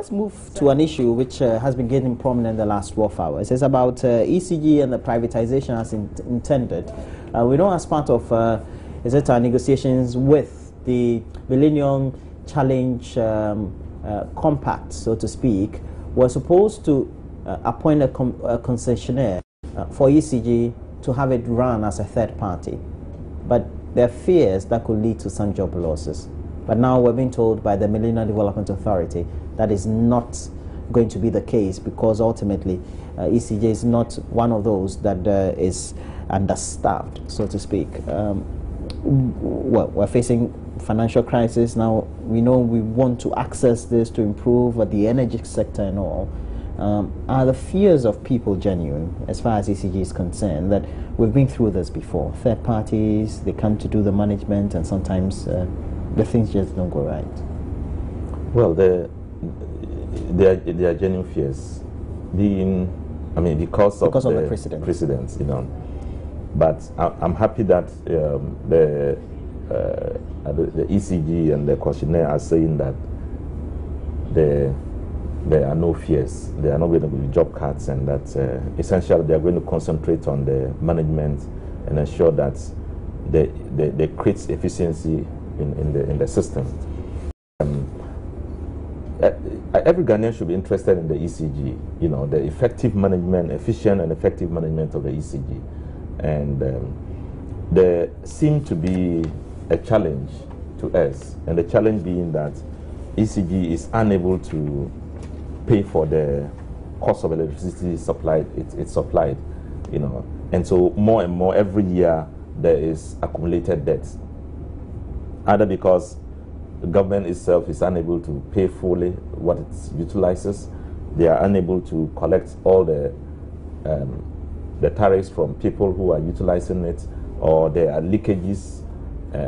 let's move to an issue which has been gaining prominence in the last 12 hours. It's about ECG and the privatization as intended. We know as part of our negotiations with the Millennium Challenge Compact, so to speak, we're supposed to appoint a concessionaire for ECG to have it run as a third party. But there are fears that could lead to some job losses. But now we're being told by the Millennium Development Authority that is not going to be the case, because ultimately ECG is not one of those that is understaffed, so to speak. Well, we're facing financial crisis now. We know we want to access this to improve the energy sector and all. Are the fears of people genuine as far as ECG is concerned, that we've been through this before? Third parties, they come to do the management, and sometimes the things just don't go right. Well, there are genuine fears, because of the precedents, you know. But I'm happy that the ECG and the questionnaire are saying that there are no fears. There are not going to be job cuts, and that essentially they are going to concentrate on the management and ensure that they create efficiency in the system. Every Ghanaian should be interested in the ECG, you know, the effective management, efficient and effective management of the ECG. And there seemed to be a challenge to us, and the challenge being that ECG is unable to pay for the cost of electricity supplied. It's supplied, you know, and so more and more every year there is accumulated debt, either because the government itself is unable to pay fully what it utilizes, they are unable to collect all the tariffs from people who are utilizing it, or there are leakages,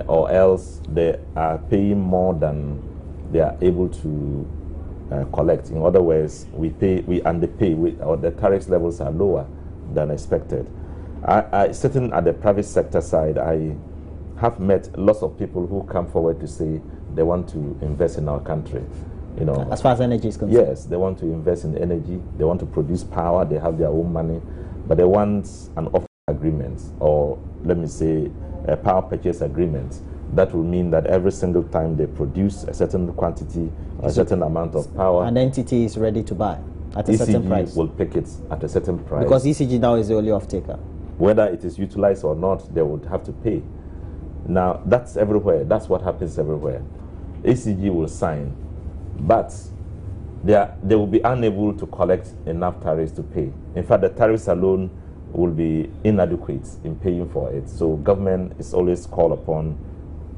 or else they are paying more than they are able to collect. In other words, we underpay, or the tariff levels are lower than expected. Sitting at the private sector side, I have met lots of people who come forward to say they want to invest in our country. You know, as far as energy is concerned. Yes, they want to invest in energy, they want to produce power, they have their own money, but they want an offtake agreement, or let me say a power purchase agreement. That will mean that every single time they produce a certain quantity, a certain amount of power, an entity is ready to buy at a certain price. ECG will pick it at a certain price. Because ECG now is the only off-taker. Whether it is utilized or not, they would have to pay. Now, that's everywhere. That's what happens everywhere. ECG will sign, but they will be unable to collect enough tariffs to pay. In fact, the tariffs alone will be inadequate in paying for it. So government is always called upon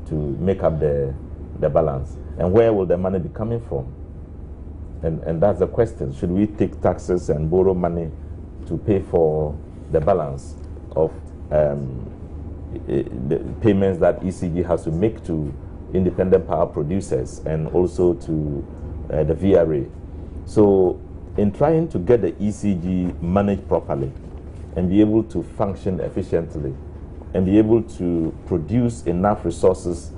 to make up the balance. And where will the money be coming from? And that's the question. Should we take taxes and borrow money to pay for the balance of the payments that ECG has to make to independent power producers and also to the VRA? So in trying to get the ECG managed properly and be able to function efficiently and be able to produce enough resources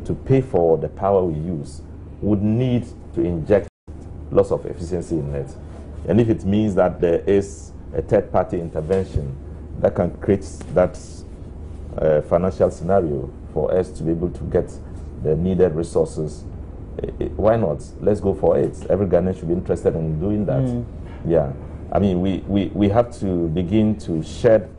to pay for the power we use, would need to inject lots of efficiency in it. And if it means that there is a third-party intervention that can create that financial scenario for us to be able to get the needed resources, why not? Let's go for it. Every Ghanaian should be interested in doing that. Yeah, I mean, we have to begin to shed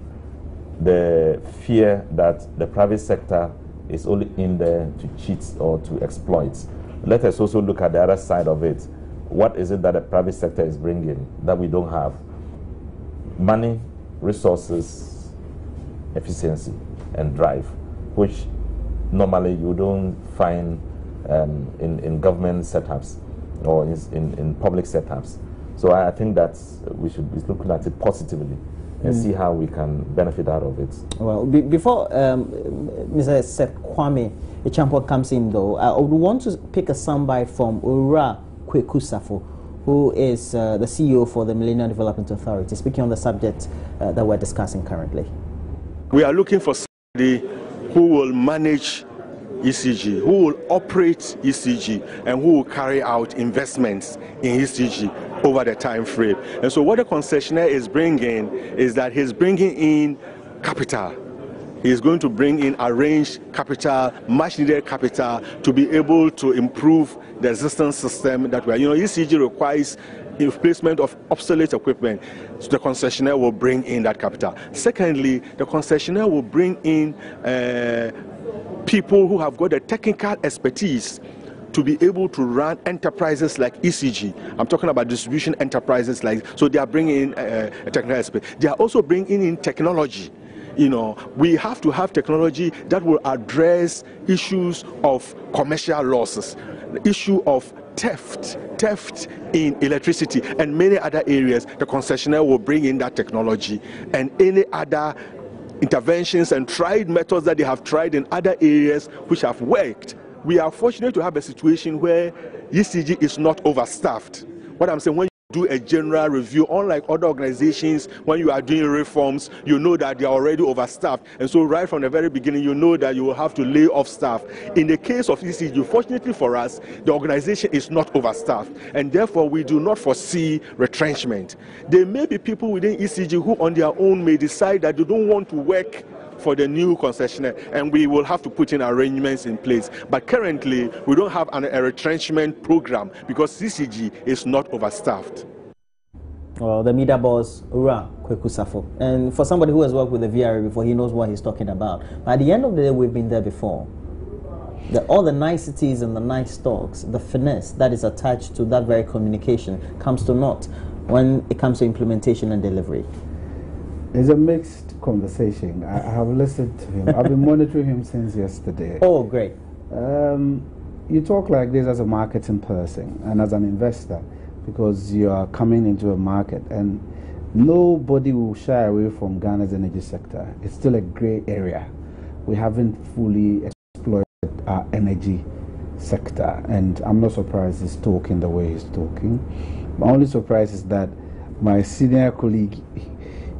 the fear that the private sector is only in there to cheat or to exploit. Let us also look at the other side of it. What is it that the private sector is bringing that we don't have? Money, resources, efficiency, and drive, which normally you don't find in government setups or in public setups. So I think that we should be looking at it positively and see how we can benefit out of it. Well, before Mr. Seth Kwame Echampo comes in, though, I would want to pick a soundbite from Ura Kwekusafo, who is the CEO for the Millennium Development Authority, speaking on the subject that we're discussing currently. We are looking for somebody who will manage ECG, who will operate ECG, and who will carry out investments in ECG over the time frame. And so what the concessionaire is bringing is that he's bringing in capital. He's going to bring in arranged capital, much needed capital, to be able to improve the existing system that we are. ECG requires the replacement of obsolete equipment, so the concessionaire will bring in that capital. Secondly, the concessionaire will bring in people who have got the technical expertise to be able to run enterprises like ECG. I'm talking about distribution enterprises so they are bringing in technical expertise. They are also bringing in technology. We have to have technology that will address issues of commercial losses, the issue of theft in electricity and many other areas. The concessionaire will bring in that technology, and any other interventions and tried methods that they have tried in other areas which have worked. We are fortunate to have a situation where ECG is not overstaffed. What I'm saying, when you do a general review, unlike other organizations, when you are doing reforms, you know that they are already overstaffed. And so right from the very beginning, you know that you will have to lay off staff. In the case of ECG, fortunately for us, the organization is not overstaffed. And therefore, we do not foresee retrenchment. There may be people within ECG who on their own may decide that they don't want to work for the new concessionaire, and we will have to put in arrangements in place. But currently, we don't have a retrenchment program because CCG is not overstaffed. Well, the media boss, Ura Kwekusafo. And for somebody who has worked with the VRA before, he knows what he's talking about. But at the end of the day, we've been there before. All the niceties and the nice talks, the finesse that is attached to that very communication comes to naught when it comes to implementation and delivery. It's a mixed conversation. I have listened to him. I've been monitoring him since yesterday. Oh, great. You talk like this as a marketing person and as an investor, because you are coming into a market, and nobody will shy away from Ghana's energy sector. It's still a gray area. We haven't fully exploited our energy sector, and I'm not surprised he's talking the way he's talking. My only surprise is that my senior colleague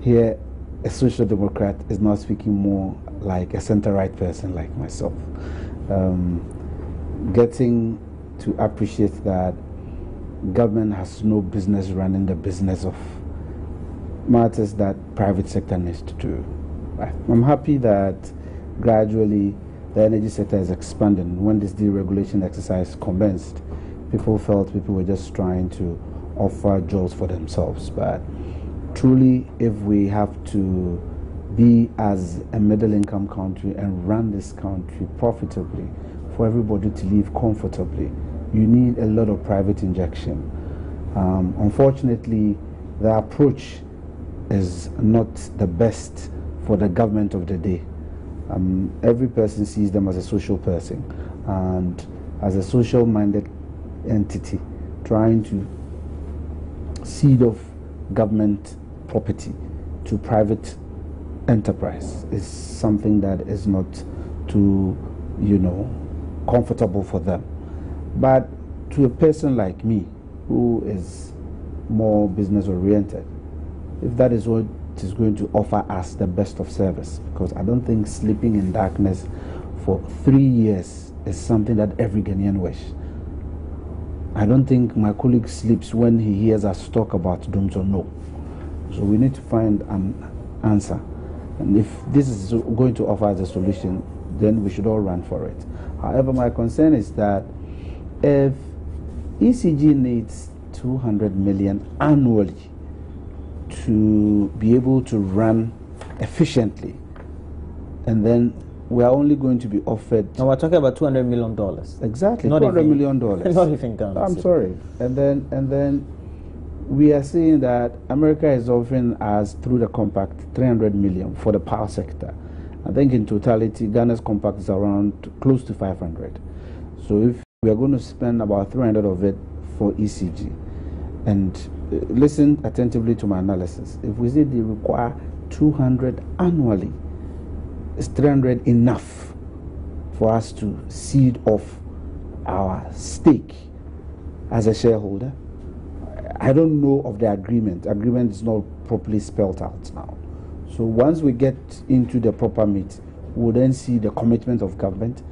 here, a social democrat, is not speaking more like a center-right person like myself. Getting to appreciate that government has no business running the business of matters that private sector needs to do. I'm happy that gradually the energy sector is expanding. When this deregulation exercise commenced, people felt people were just trying to offer jobs for themselves. But truly, if we have to be as a middle-income country and run this country profitably, for everybody to live comfortably, you need a lot of private injection. Unfortunately, the approach is not the best for the government of the day. Every person sees them as a social person and as a social-minded entity trying to cede off government property to private enterprise is something that is not too, comfortable for them. But to a person like me, who is more business oriented, if that is what is going to offer us the best of service, because I don't think sleeping in darkness for 3 years is something that every Ghanaian wish. I don't think my colleague sleeps when he hears us talk about Dumzo No. So we need to find an answer. And if this is going to offer us a solution, then we should all run for it. However, my concern is that if ECG needs 200 million annually to be able to run efficiently, and then we are only going to be offered... Now we're talking about $200 million. Exactly, not $200 million. Not even Ghana. I'm sorry. And then we are seeing that America is offering us, through the compact, 300 million for the power sector. I think in totality, Ghana's compact is around close to 500. So if we are going to spend about 300 of it for ECG, and listen attentively to my analysis, if we say they require 200 annually, is 300 enough for us to cede off our stake as a shareholder? I don't know of the agreement. Agreement is not properly spelled out now. So once we get into the proper meet, we'll then see the commitment of government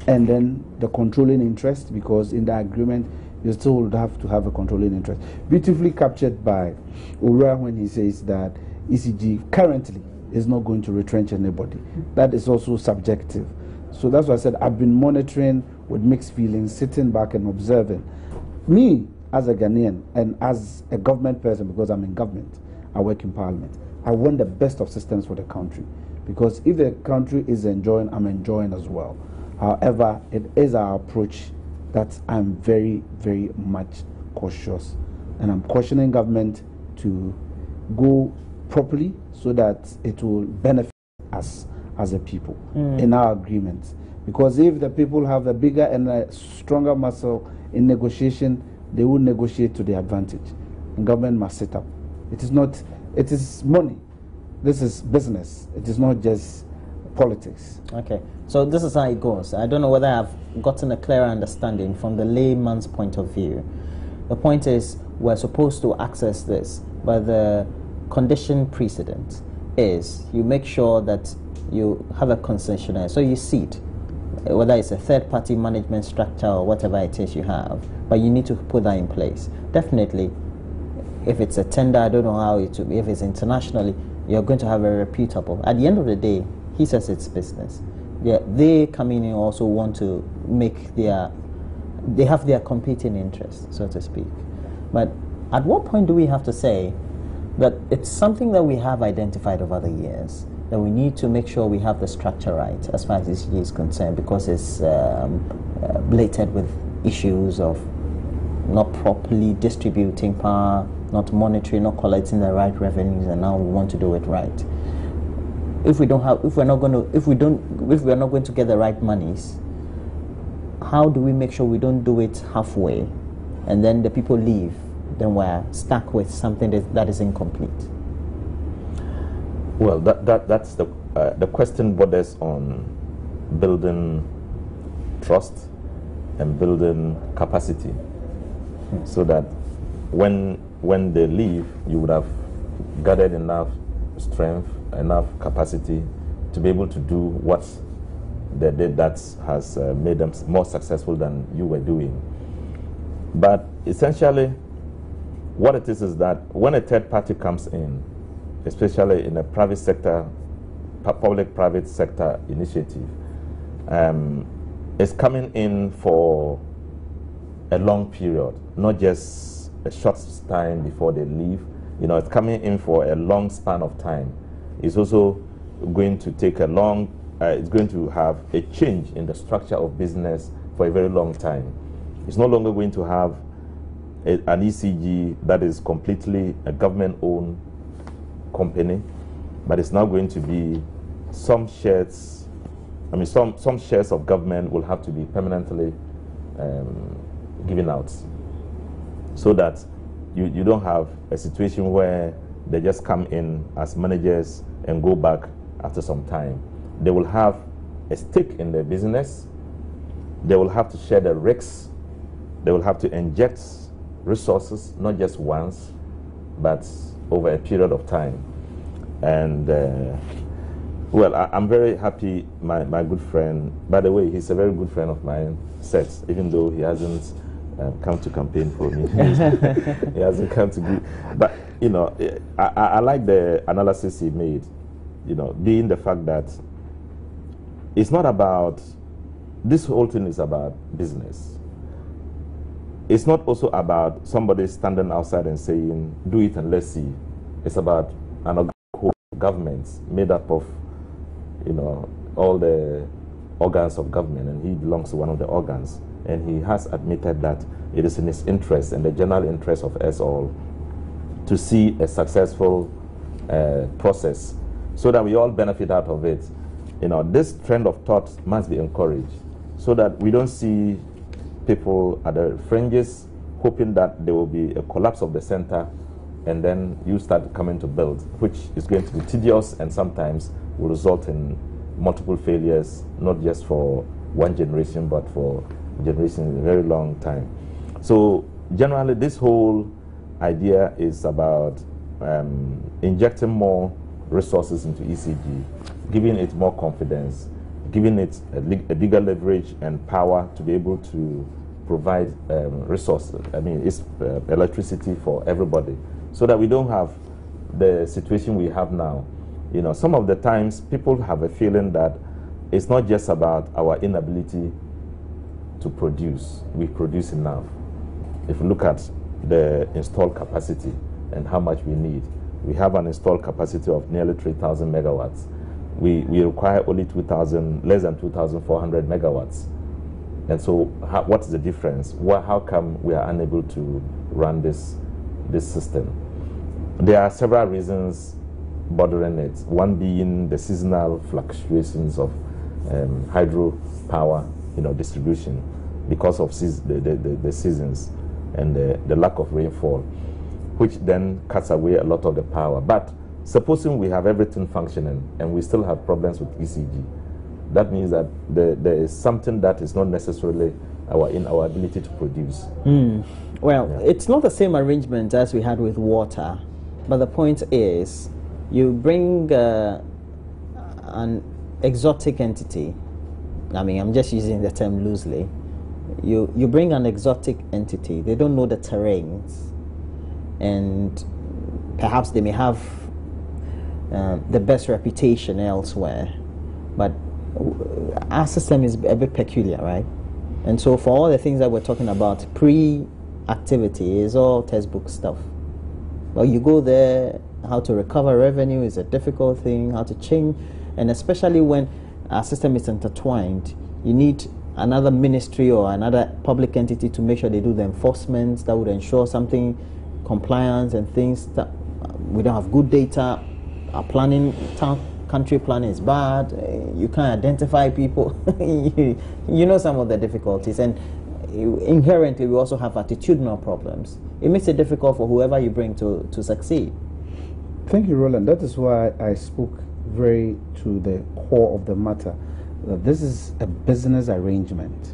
and then the controlling interest, because in the agreement you still would have to have a controlling interest. Beautifully captured by Ura when he says that ECG currently is not going to retrench anybody. That is also subjective. So that's why I said I've been monitoring with mixed feelings, sitting back and observing. Me, as a Ghanaian and as a government person, because I'm in government, I work in parliament, I want the best of systems for the country. Because if the country is enjoying, I'm enjoying as well. However, it is our approach that I'm very, very much cautious. And I'm cautioning government to go properly so that it will benefit us as a people in our agreements. Because if the people have a bigger and a stronger muscle in negotiation, they will negotiate to their advantage. And government must sit up. It is not, it is money. This is business. It is not just politics. Okay, so this is how it goes. I don't know whether I've gotten a clearer understanding from the layman's point of view. The point is, we're supposed to access this, but the condition precedent is you make sure that you have a concessionaire. So you seat, whether it's a third-party management structure or whatever it is you have, but you need to put that in place. Definitely, if it's a tender, I don't know how it will be. If it's internationally, you're going to have a reputable. At the end of the day, he says it's business. Yeah, they come in and also want to make their, they have their competing interests, so to speak. But at what point do we have to say that it's something that we have identified over the years, that we need to make sure we have the structure right as far as ECG is concerned, because it's belated with issues of not properly distributing power, not monitoring, not collecting the right revenues, and now we want to do it right. If we don't have, if we're not going to get the right monies, how do we make sure we don't do it halfway, and then the people leave? Then we're stuck with something that is incomplete. Well, that's the question borders on building trust and building capacity, so that when they leave, you would have gathered enough strength, enough capacity to be able to do what they did that has made them more successful than you were doing. But essentially, what it is that when a third party comes in, especially in a private sector, public-private sector initiative, is coming in for a long period, not just a short time before they leave. You know, it's coming in for a long span of time. It's also going to take a long, it's going to have a change in the structure of business for a very long time. It's no longer going to have an ECG that is completely a government-owned company, but it's now going to be some shares, I mean, some shares of government will have to be permanently given out, so that you don't have a situation where they just come in as managers and go back after some time. They will have a stake in the business. They will have to share the risks. They will have to inject resources, not just once, but over a period of time. And well, I'm very happy. My good friend, by the way, he's a very good friend of mine, Seth, even though he hasn't come to campaign for me. He hasn't come to be, but you know, I like the analysis he made, you know, being the fact that it's not about, this whole thing is about business. It's not also about somebody standing outside and saying, do it and let's see. It's about an government made up of, you know, all the organs of government, and he belongs to one of the organs. And he has admitted that it is in his interest and the general interest of us all to see a successful process so that we all benefit out of it. You know, this trend of thought must be encouraged so that we don't see people at the fringes hoping that there will be a collapse of the center and then you start coming to build, which is going to be tedious and sometimes will result in multiple failures, not just for one generation, but for generation in a very long time. So generally, this whole idea is about injecting more resources into ECG, giving it more confidence, giving it a bigger leverage and power to be able to provide resources. I mean, it's electricity for everybody, so that we don't have the situation we have now. You know, some of the times people have a feeling that it's not just about our inability to produce. We produce enough. If you look at the installed capacity and how much we need, we have an installed capacity of nearly 3,000 megawatts. We require only less than 2,400 megawatts. And so what's the difference? How come we are unable to run this system? There are several reasons bothering it. One being the seasonal fluctuations of hydropower, distribution, because of the seasons and the lack of rainfall, which then cuts away a lot of the power. But supposing we have everything functioning and we still have problems with ECG, that means that there is something that is not necessarily in our ability to produce. Well, it's not the same arrangement as we had with water, but the point is, you bring an exotic entity. I mean, I'm just using the term loosely. You bring an exotic entity. They don't know the terrains, and perhaps they may have the best reputation elsewhere, but our system is a bit peculiar, right? And so for all the things that we're talking about, pre-activity is all textbook stuff. Well, you go there, how to recover revenue is a difficult thing, how to change, and especially when our system is intertwined, you need another ministry or another public entity to make sure they do the enforcement that would ensure something, compliance and things. That we don't have good data, our planning, country planning is bad, you can't identify people. You know some of the difficulties, and inherently we also have attitudinal problems. It makes it difficult for whoever you bring to succeed. Thank you, Roland. That is why I spoke very to the core of the matter, that this is a business arrangement.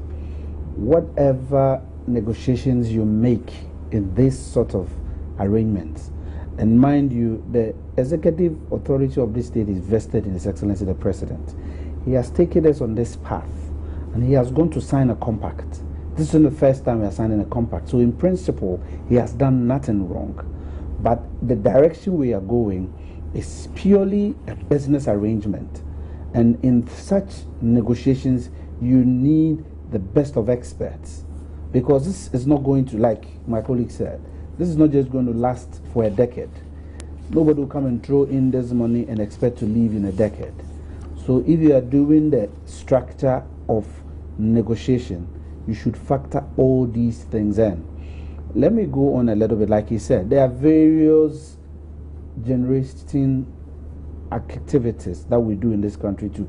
Whatever negotiations you make in this sort of arrangements, and mind you, the executive authority of this state is vested in His Excellency the President. He has taken us on this path, and he has gone to sign a compact. This isn't the first time we are signing a compact. So in principle, he has done nothing wrong. But the direction we are going is purely a business arrangement. And in such negotiations, you need the best of experts. Because this is not going to, like my colleague said, this is not just going to last for a decade. Nobody will come and throw in this money and expect to leave in a decade. So if you are doing the structure of negotiation, you should factor all these things in. Let me go on a little bit. Like he said, there are various generating activities that we do in this country to,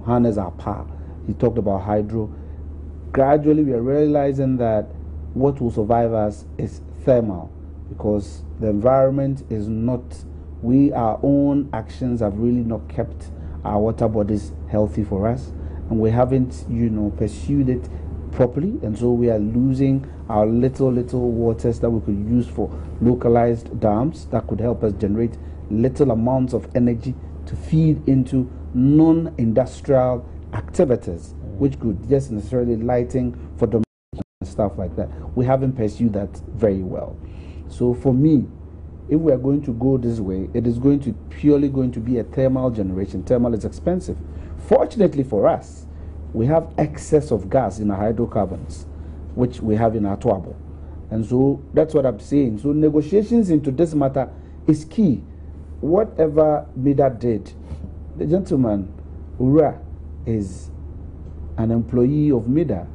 harness our power. He talked about hydro. Gradually, we are realizing that what will survive us is thermal, because the environment is not, our own actions have really not kept our water bodies healthy for us, and we haven't, pursued it properly, and so we are losing our little waters that we could use for localized dams that could help us generate little amounts of energy to feed into non-industrial activities, which could just necessarily lighting for domestic and stuff like that. We haven't pursued that very well. So for me, if we are going to go this way, it is purely going to be a thermal generation. Thermal is expensive. Fortunately for us, we have excess of gas in our hydrocarbons, which we have in our Tuabo. And so that's what I'm saying. So negotiations into this matter is key. Whatever MIDA did, the gentleman, Ura, is an employee of MIDA,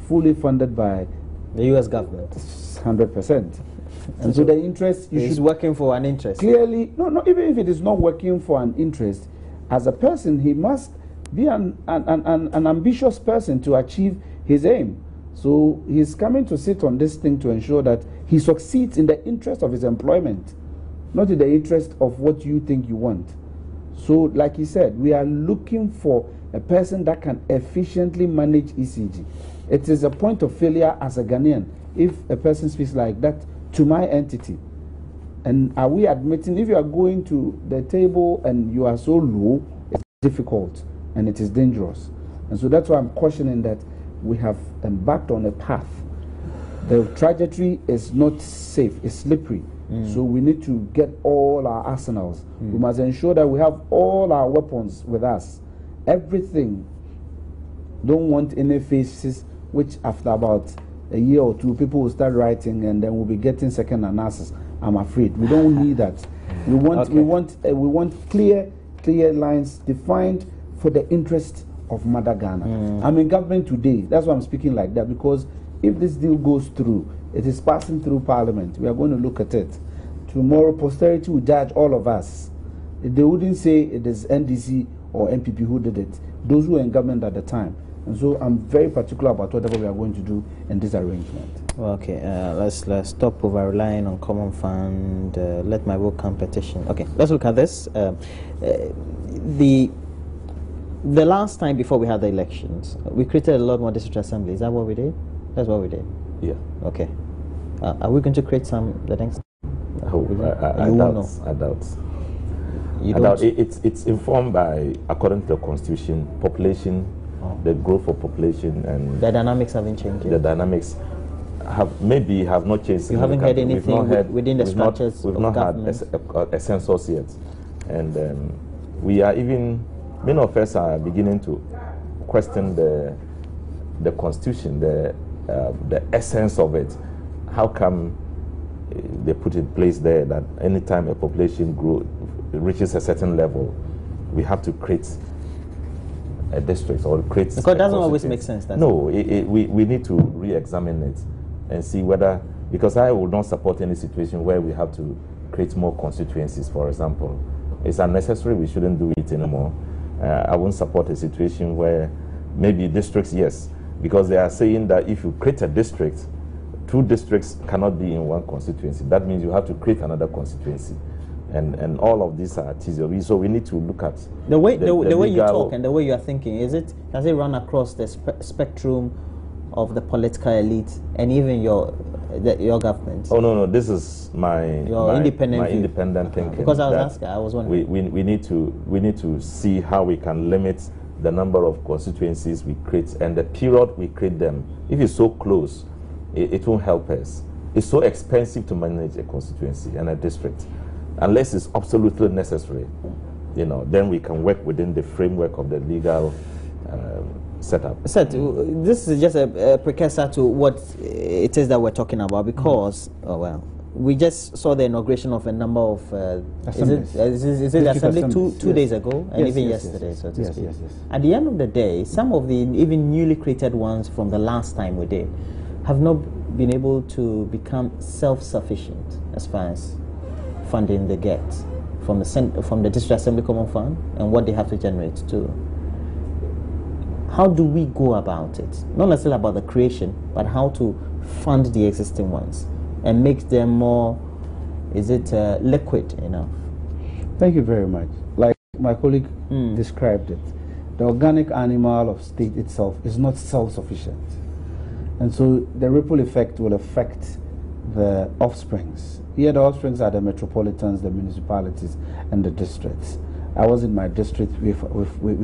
fully funded by the U.S. government. 100%. And so the interest, he's working for an interest. Clearly, no, even if it is not working for an interest, as a person, he must be an ambitious person to achieve his aim. So he's coming to sit on this thing to ensure that he succeeds in the interest of his employment, not in the interest of what you think you want. So, like he said, we are looking for a person that can efficiently manage ECG. It is a point of failure as a Ghanaian if a person speaks like that to my entity. And are we admitting, if you are going to the table and you are so low, it's difficult and it is dangerous. And so that's why I'm cautioning that we have embarked on a path. The trajectory is not safe, it's slippery. So we need to get all our arsenals. We must ensure that we have all our weapons with us. Everything. Don't want any faces which after about a year or two people will start writing and then we'll be getting second analysis. I'm afraid. We don't need that. We want we want clear lines defined for the interest of Mother Ghana. I'm in government today. That's why I'm speaking like that, because if this deal goes through, it is passing through Parliament. We are going to look at it. Tomorrow, posterity will judge all of us. They wouldn't say it is NDC or MPP who did it. Those who were in government at the time. And so I'm very particular about whatever we are going to do in this arrangement. Okay, let's stop over relying on common fund. Let my vote count petition. Okay, let's look at this. The last time before we had the elections, we created a lot more district assemblies. Is that what we did? That's what we did. Yeah. Okay. Are we going to create some the next? I doubt. You don't? It's informed by, according to the constitution, population, the growth of population, and the dynamics haven't changed. The dynamics have not changed. You haven't heard anything within the structures we've of not government? had a census yet, and we are even, many of us are beginning to question the constitution, the essence of it. How come they put in place there that anytime a population reaches a certain level, we have to create a district or create? Because it doesn't always make sense. No, we need to re-examine it and see whether, because I will not support any situation where we have to create more constituencies, for example. It's unnecessary, we shouldn't do it anymore. I won't support a situation where maybe districts, yes, because they are saying that if you create a district, two districts cannot be in one constituency. That means you have to create another constituency. And all of these are theory. So we need to look at the way you talk and the way you are thinking. Does it run across the spectrum of the political elite and even your government? Oh no, this is my independent thinking. Because I was asking, I was wondering. We need to see how we can limit the number of constituencies we create and the period we create them. If it's so close, it won't help us. It's so expensive to manage a constituency and a district. Unless it's absolutely necessary, then we can work within the framework of the legal setup. Seth, this is just a precursor to what it is that we're talking about, because, we just saw the inauguration of a number of assemblies. Is it assembly two days ago and even yesterday, so to speak. At the end of the day, some of the even newly created ones from the last time we did have not been able to become self-sufficient as far as funding they get from the District Assembly Common Fund and what they have to generate too. How do we go about it? Not necessarily about the creation, but how to fund the existing ones and make them more, liquid enough? Thank you very much. Like my colleague described it, the organic animal of state itself is not self-sufficient. And so the ripple effect will affect the offsprings. Here the offsprings are the metropolitans, the municipalities, and the districts. I was in my district, we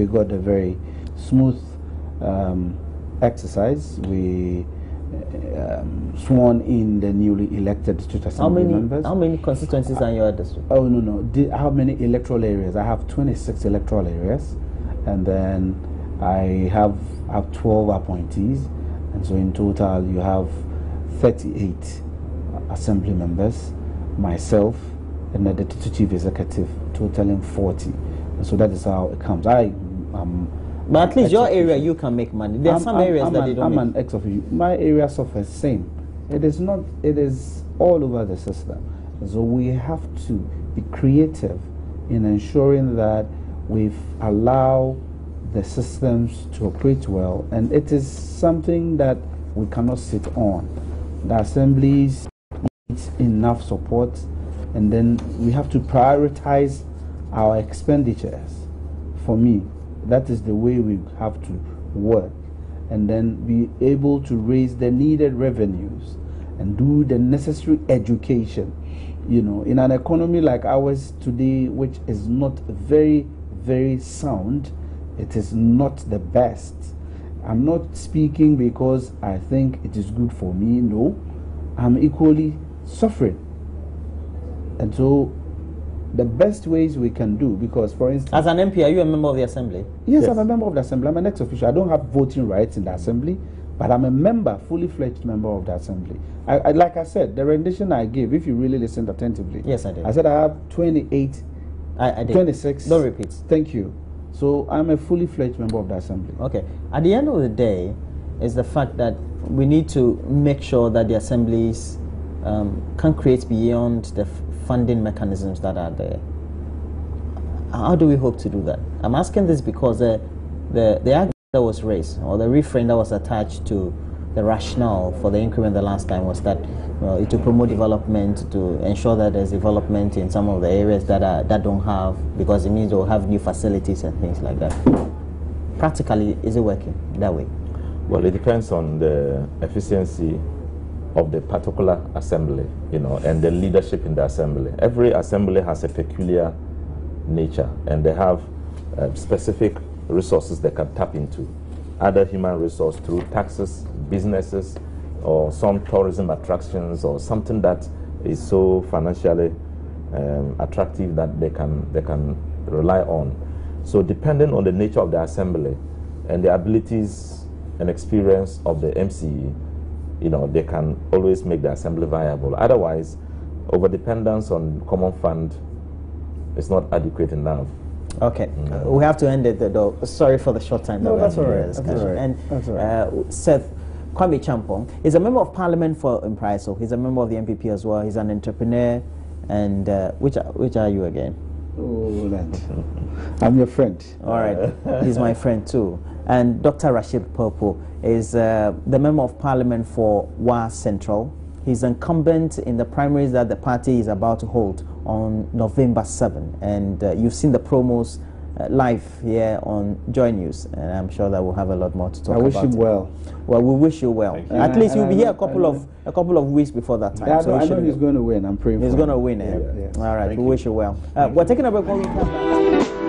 got a very smooth exercise. We sworn in the newly elected district assembly members. How many constituencies are in your district? Oh, no. How many electoral areas? I have 26 electoral areas, and then I have 12 appointees, and so in total you have 38 assembly members, myself, and the deputy chief executive, totaling 40. And so that is how it comes. But at least your area, you can make money. There are some areas that they don't. I'm an ex-officio. My area suffers same. It is not. It is all over the system. So we have to be creative in ensuring that we allow the systems to operate well, and it is something that we cannot sit on. The assemblies need enough support, and then we have to prioritize our expenditures. For me, that is the way we have to work, and then be able to raise the needed revenues and do the necessary education. In an economy like ours today, which is not very, very sound, it is not the best. I'm not speaking because I think it is good for me. No, I'm equally suffering. And so the best ways we can do, because for instance, as an MP, are you a member of the Assembly? Yes, I'm a member of the Assembly. I'm an ex-official. I don't have voting rights in the Assembly, but I'm a member, fully fledged member of the Assembly. Like I said, the rendition I gave, if you really listened attentively. Yes, I did. I said I have 28, I did. 26. Don't repeat. Thank you. So I'm a fully fledged member of the Assembly. Okay. At the end of the day, is the fact that we need to make sure that the assemblies can create beyond the funding mechanisms that are there. How do we hope to do that? I'm asking this because the argument that was raised, or the refrain that was attached to the rationale for the increment the last time, was that it will promote development, to ensure that there's development in some of the areas that don't have, because it means they'll have new facilities and things like that. Practically, is it working that way? Well, it depends on the efficiency of the particular assembly, and the leadership in the assembly. Every assembly has a peculiar nature, and they have specific resources they can tap into. Other human resource through taxes, businesses, or some tourism attractions, or something that is so financially attractive that they can rely on. So depending on the nature of the assembly and the abilities and experience of the MCE, they can always make the assembly viable. Otherwise, over-dependence on common fund is not adequate enough. Okay, we have to end it though. Sorry for the short time. No, that's all right. Discussion. And Seth Kwame Champong is a member of Parliament for Impriso. He's a member of the MPP as well. He's an entrepreneur. And which are you again? Oh, I'm your friend. All right, he's my friend too. And Dr. Rashid Popo is the member of Parliament for Wa Central. He's incumbent in the primaries that the party is about to hold on November 7. And you've seen the promos live here on Joy News, and I'm sure that we'll have a lot more to talk about. I wish him well. Well, we wish you well. At least you'll be here a couple of weeks before that time. Yeah, I know he's going to win. I'm praying for him. He's going to win. All right, we wish you well. We're taking a break when we come back.